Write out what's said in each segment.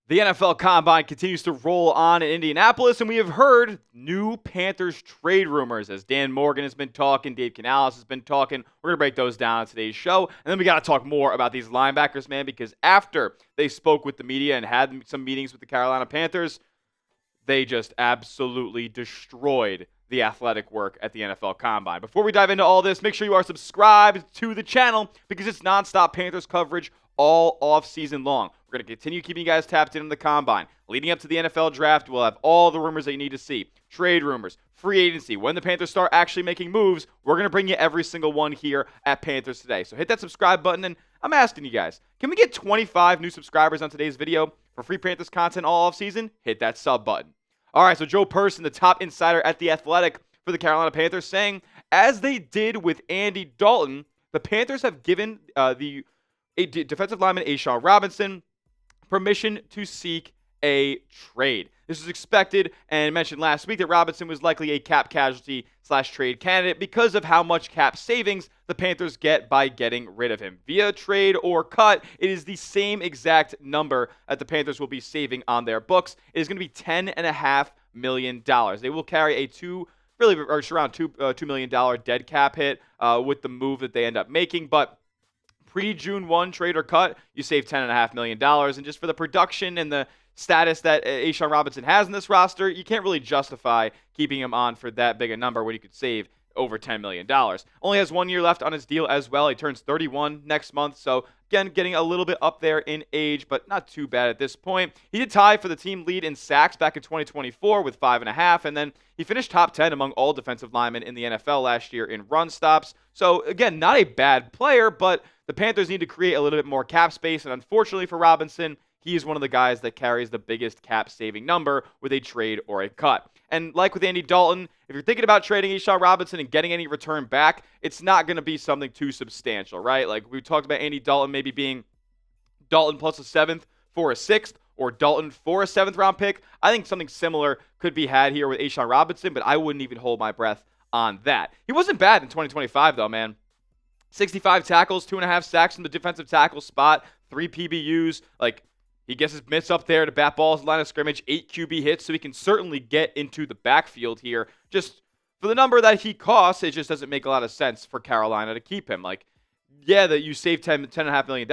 The NFL Combine continues to roll on in Indianapolis, and we have heard new Panthers trade rumors as Dan Morgan has been talking, Dave Canales has been talking. We're going to break those down on today's show. And then we got to talk more about these linebackers, man, because after they spoke with the media and had some meetings with the Carolina Panthers, they just absolutely destroyed the athletic work at the NFL Combine. Before we dive into all this, make sure you are subscribed to the channel because it's nonstop Panthers coverage all off season long. We're going to continue keeping you guys tapped into the Combine. Leading up to the NFL Draft, we'll have all the rumors that you need to see. Trade rumors, free agency, when the Panthers start actually making moves. We're going to bring you every single one here at Panthers Today. So hit that subscribe button, and I'm asking you guys, can we get 25 new subscribers on today's video for free Panthers content all off season? Hit that sub button. All right, so Joe Person, the top insider at The Athletic for the Carolina Panthers, saying, as they did with Andy Dalton, the Panthers have given the defensive lineman A'Shawn Robinson permission to seek a trade. This was expected and mentioned last week that Robinson was likely a cap casualty / trade candidate because of how much cap savings the Panthers get by getting rid of him. Via trade or cut, it is the same exact number that the Panthers will be saving on their books. It is going to be $10.5 million. They will carry around $2 million dead cap hit with the move that they end up making, but pre-June 1 trade or cut, you save $10.5 million. And just for the production and the status that A'Shawn Robinson has in this roster, you can't really justify keeping him on for that big a number when you could save over $10 million. Only has 1 year left on his deal as well. He turns 31 next month. So, again, getting a little bit up there in age, but not too bad at this point. He did tie for the team lead in sacks back in 2024 with 5.5, and then he finished top 10 among all defensive linemen in the NFL last year in run stops. So, again, not a bad player, but the Panthers need to create a little bit more cap space, and unfortunately for Robinson, he is one of the guys that carries the biggest cap-saving number with a trade or a cut. And like with Andy Dalton, if you're thinking about trading A'Shawn Robinson and getting any return back, it's not going to be something too substantial, right? Like we talked about Andy Dalton maybe being Dalton plus a 7th for a 6th, or Dalton for a 7th-round pick. I think something similar could be had here with A'Shawn Robinson, but I wouldn't even hold my breath on that. He wasn't bad in 2025, though, man. 65 tackles, 2.5 sacks from the defensive tackle spot, 3 PBUs. Like, he gets his mitts up there to bat balls, line of scrimmage, 8 QB hits, so he can certainly get into the backfield here. Just for the number that he costs, it just doesn't make a lot of sense for Carolina to keep him. Like, yeah, that you save $10.5 million.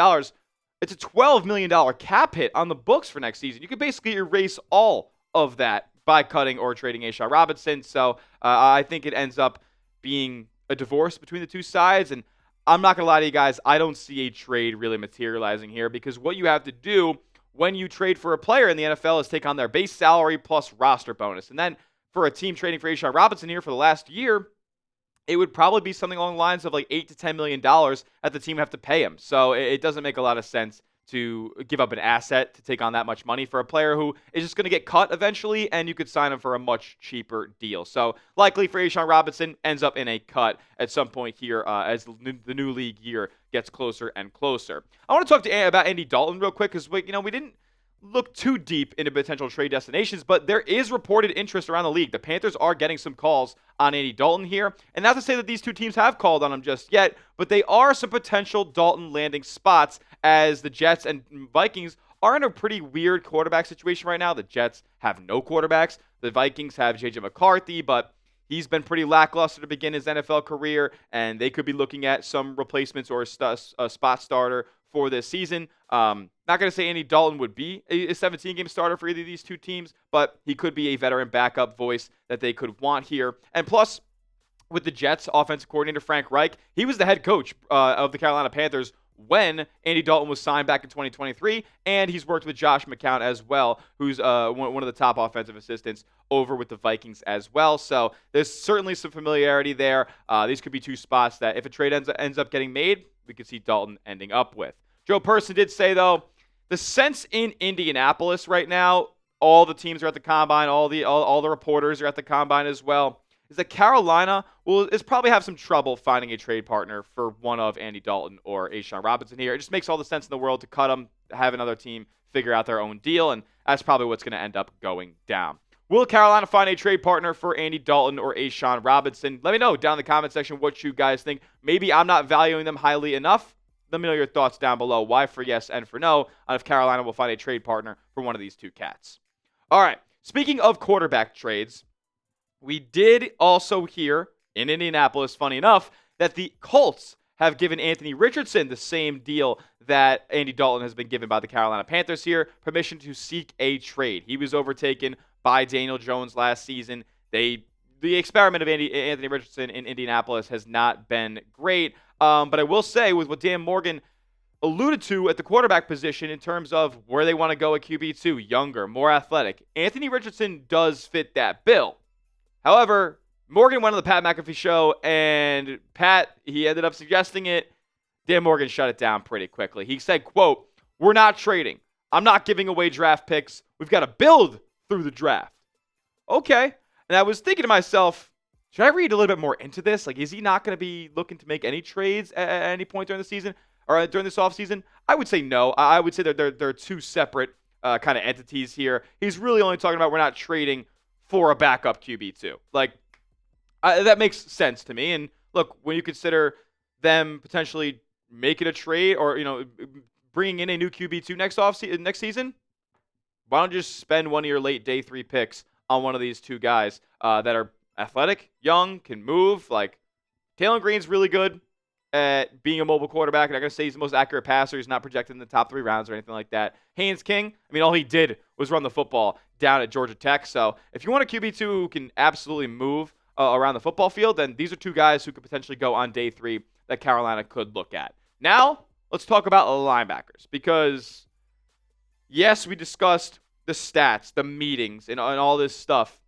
It's a $12 million cap hit on the books for next season. You could basically erase all of that by cutting or trading A'Shawn Robinson. So I think it ends up being a divorce between the two sides, and I'm not going to lie to you guys, I don't see a trade really materializing here because what you have to do when you trade for a player in the NFL is take on their base salary plus roster bonus. And then for a team trading for A'Shawn Robinson here for the last year, it would probably be something along the lines of like $8 to $10 million that the team have to pay him. So it doesn't make a lot of sense to give up an asset to take on that much money for a player who is just going to get cut eventually, and you could sign him for a much cheaper deal. So likely for A'Shawn Robinson, ends up in a cut at some point here as the new league year gets closer and closer. I want to talk about Andy Dalton real quick because we didn't look too deep into potential trade destinations, but there is reported interest around the league. The Panthers are getting some calls on Andy Dalton here, and not to say that these two teams have called on him just yet, but they are some potential Dalton landing spots as the Jets and Vikings are in a pretty weird quarterback situation right now. The Jets have no quarterbacks. The Vikings have J.J. McCarthy, but he's been pretty lackluster to begin his NFL career, and they could be looking at some replacements or a spot starter for this season. Not going to say Andy Dalton would be a 17-game starter for either of these two teams, but he could be a veteran backup voice that they could want here. And plus, with the Jets offensive coordinator Frank Reich, he was the head coach of the Carolina Panthers when Andy Dalton was signed back in 2023, and he's worked with Josh McCown as well, who's one of the top offensive assistants over with the Vikings as well. So there's certainly some familiarity there. These could be two spots that if a trade ends up getting made, we could see Dalton ending up with. Joe Person did say, though, the sense in Indianapolis right now, all the teams are at the Combine, all the reporters are at the Combine as well, is that Carolina is probably have some trouble finding a trade partner for one of Andy Dalton or A'Shawn Robinson here. It just makes all the sense in the world to cut them, have another team figure out their own deal, and that's probably what's going to end up going down. Will Carolina find a trade partner for Andy Dalton or A'Shawn Robinson? Let me know down in the comment section what you guys think. Maybe I'm not valuing them highly enough. Let me know your thoughts down below. Why for yes and for no on if Carolina will find a trade partner for one of these two cats. All right. Speaking of quarterback trades, we did also hear in Indianapolis, funny enough, that the Colts have given Anthony Richardson the same deal that Andy Dalton has been given by the Carolina Panthers here, permission to seek a trade. He was overtaken by Daniel Jones last season. The experiment of Anthony Richardson in Indianapolis has not been great. But I will say, with what Dan Morgan alluded to at the quarterback position in terms of where they want to go at QB2, younger, more athletic, Anthony Richardson does fit that bill. However, Morgan went on the Pat McAfee show, and Pat, he ended up suggesting it. Dan Morgan shut it down pretty quickly. He said, quote, "We're not trading. I'm not giving away draft picks. We've got to build through the draft." Okay. And I was thinking to myself, should I read a little bit more into this? Like, is he not going to be looking to make any trades at any point during the season or during this offseason? I would say no. I would say that they're two separate kind of entities here. He's really only talking about we're not trading for a backup QB2. Like, that makes sense to me. And look, when you consider them potentially making a trade or, bringing in a new QB2 next season, why don't you just spend one of your late day 3 picks on one of these two guys that are athletic, young, can move? Like, Taylor Green's really good at being a mobile quarterback. I'm not going to say he's the most accurate passer. He's not projected in the top 3 rounds or anything like that. Haynes King, all he did was run the football down at Georgia Tech. So if you want a QB2 who can absolutely move around the football field, then these are two guys who could potentially go on day 3 that Carolina could look at. Now, let's talk about linebackers, because yes, we discussed the stats, the meetings, and all this stuff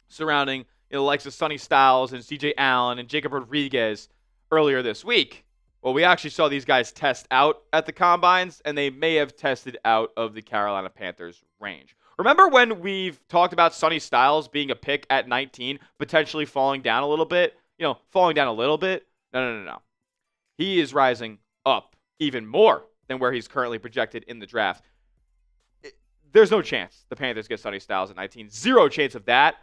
surrounding the likes of Sonny Styles and C.J. Allen and Jacob Rodriguez earlier this week. Well, we actually saw these guys test out at the combines, and they may have tested out of the Carolina Panthers range. Remember when we've talked about Sonny Styles being a pick at 19, potentially falling down a little bit? Falling down a little bit? No. He is rising up even more than where he's currently projected in the draft. There's no chance the Panthers get Sonny Styles at 19. Zero chance of that.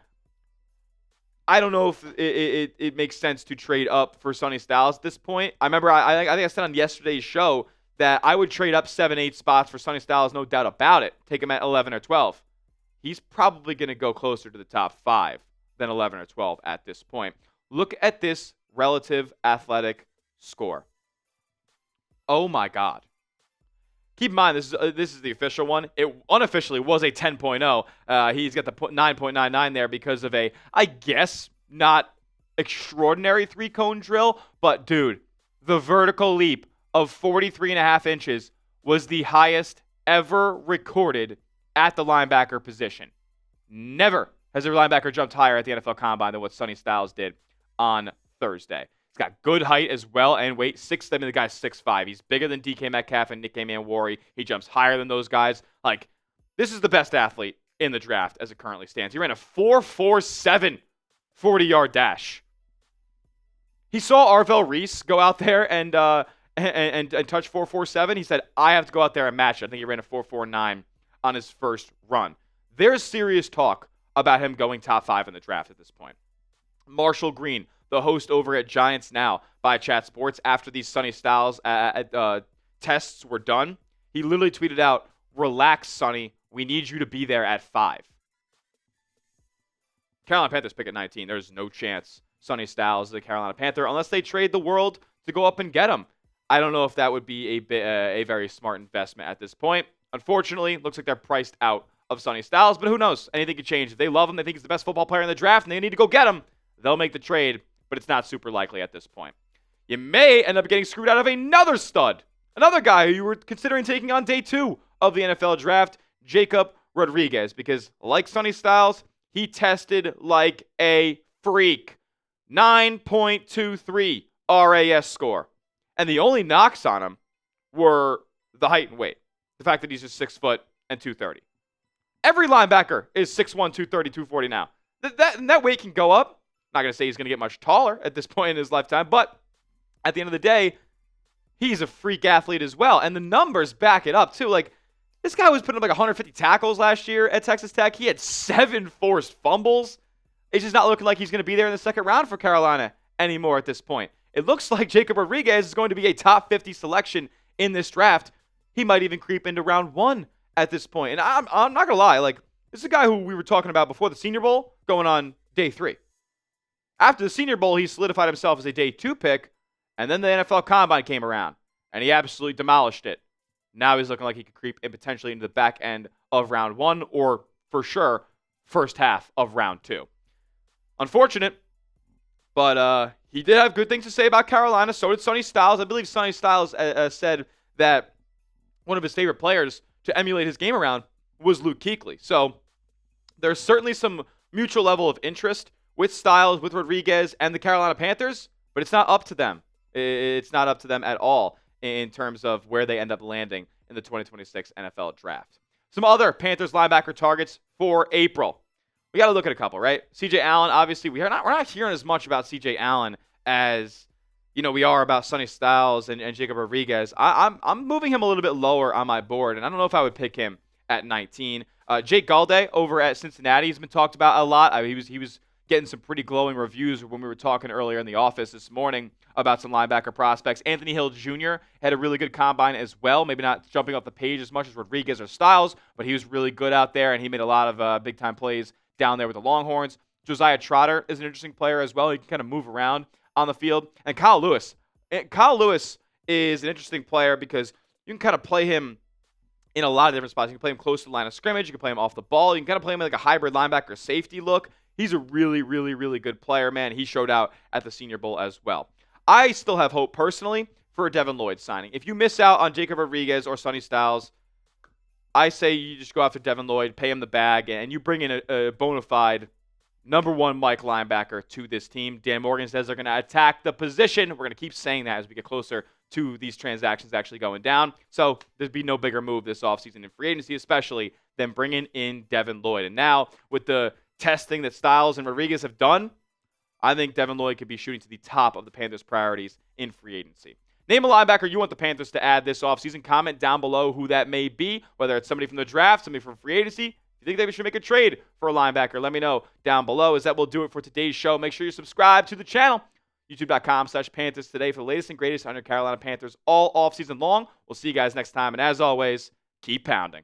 I don't know if it makes sense to trade up for Sonny Styles at this point. I remember I think I said on yesterday's show that I would trade up 7-8 spots for Sonny Styles, no doubt about it. Take him at 11 or 12. He's probably going to go closer to the top 5 than 11 or 12 at this point. Look at this relative athletic score. Oh my God. Keep in mind, this is the official one. It unofficially was a 10.0. He's got the 9.99 there because of a, I guess, not extraordinary 3-cone drill. But, dude, the vertical leap of 43.5 inches was the highest ever recorded at the linebacker position. Never has a linebacker jumped higher at the NFL Combine than what Sonny Styles did on Thursday. He's got good height as well and weight. The guy's 6'5". He's bigger than DK Metcalf and Nick Manwari. He jumps higher than those guys. Like, this is the best athlete in the draft as it currently stands. He ran a 4.47 40-yard dash. He saw Arvell Reese go out there and touch 4.47. He said, I have to go out there and match it. I think he ran a 4.49 on his first run. There's serious talk about him going top 5 in the draft at this point. Marshall Green, the host over at Giants Now by Chat Sports, after these Sonny Styles tests were done, he literally tweeted out, "Relax, Sonny. We need you to be there at 5." Carolina Panthers pick at 19. There's no chance Sonny Styles is a Carolina Panther unless they trade the world to go up and get him. I don't know if that would be a very smart investment at this point. Unfortunately, looks like they're priced out of Sonny Styles, but who knows? Anything could change. If they love him, they think he's the best football player in the draft, and they need to go get him, they'll make the trade, but it's not super likely at this point. You may end up getting screwed out of another stud, another guy who you were considering taking on day 2 of the NFL draft, Jacob Rodriguez, because like Sonny Styles, he tested like a freak. 9.23 RAS score. And the only knocks on him were the height and weight. The fact that he's just 6 foot and 230. Every linebacker is 6'1", 230, 240 now. That weight can go up. Not going to say he's going to get much taller at this point in his lifetime, but at the end of the day, he's a freak athlete as well. And the numbers back it up, too. Like, this guy was putting up like 150 tackles last year at Texas Tech. He had 7 forced fumbles. It's just not looking like he's going to be there in the second round for Carolina anymore at this point. it looks like Jacob Rodriguez is going to be a top 50 selection in this draft. He might even creep into round 1 at this point. And I'm not going to lie, like, this is a guy who we were talking about before the Senior Bowl going on day 3. After the Senior Bowl, he solidified himself as a day 2 pick, and then the NFL Combine came around, and he absolutely demolished it. Now he's looking like he could creep in potentially into the back end of round 1, or for sure, first half of round 2. Unfortunate, but he did have good things to say about Carolina. So did Sonny Styles. I believe Sonny Styles said that one of his favorite players to emulate his game around was Luke Kuechly. So there's certainly some mutual level of interest with Styles, with Rodriguez, and the Carolina Panthers, but it's not up to them. It's not up to them at all in terms of where they end up landing in the 2026 NFL Draft. Some other Panthers linebacker targets for April. We got to look at a couple, right? C.J. Allen, obviously, we're not hearing as much about C.J. Allen as we are about Sonny Styles and Jacob Rodriguez. I'm moving him a little bit lower on my board, and I don't know if I would pick him at 19. Jake Golday over at Cincinnati has been talked about a lot. He was getting some pretty glowing reviews when we were talking earlier in the office this morning about some linebacker prospects. Anthony Hill Jr. had a really good combine as well. Maybe not jumping off the page as much as Rodriguez or Styles, but he was really good out there, and he made a lot of big-time plays down there with the Longhorns. Josiah Trotter is an interesting player as well. He can kind of move around on the field. And Kyle Lewis. Kyle Lewis is an interesting player because you can kind of play him in a lot of different spots. You can play him close to the line of scrimmage. You can play him off the ball. You can kind of play him like a hybrid linebacker safety look. He's a really, really, really good player, man. He showed out at the Senior Bowl as well. I still have hope personally for a Devin Lloyd signing. If you miss out on Jacob Rodriguez or Sonny Styles, I say you just go after Devin Lloyd, pay him the bag, and you bring in a bona fide number 1 Mike linebacker to this team. Dan Morgan says they're going to attack the position. We're going to keep saying that as we get closer to these transactions actually going down. So there'd be no bigger move this offseason in free agency, especially than bringing in Devin Lloyd. And now with the testing that Styles and Rodriguez have done, I think Devin Lloyd could be shooting to the top of the Panthers' priorities in free agency. Name a linebacker you want the Panthers to add this offseason. Comment down below who that may be, whether it's somebody from the draft, somebody from free agency. If you think they should make a trade for a linebacker, let me know down below. As that will do it for today's show. Make sure you subscribe to the channel, youtube.com/Panthers Today, for the latest and greatest on your Carolina Panthers all offseason long. We'll see you guys next time. And as always, keep pounding.